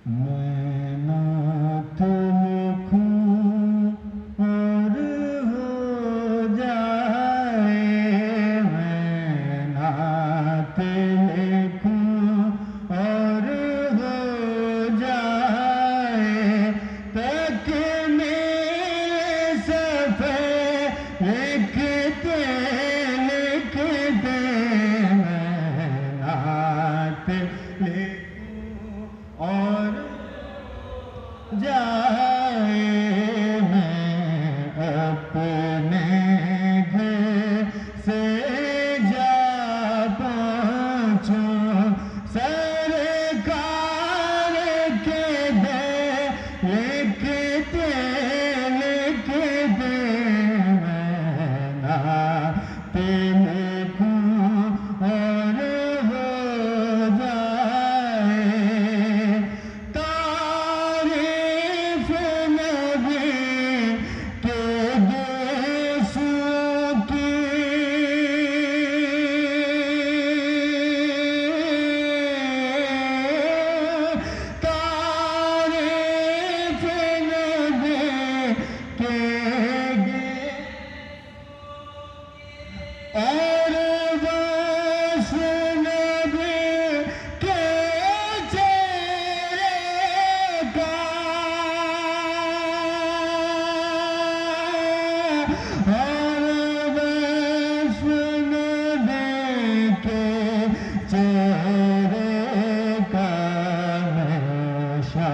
मैं नात लिखूं और हो जाए, मैं नात लिखूं और हो जाए, तक मेरे सफ़र लिखते लिखते मैं नात लिखूं और जाए, मैं अपने घर से जा पहुँचूं सरकार के दर लिखते लिखते मैं नात लिखूं और हो जाए, तारीफ नबी के देशों की, तारीफ नबी के और बस नबी के चेहरे का, और बस नबी के चेहरे का नशा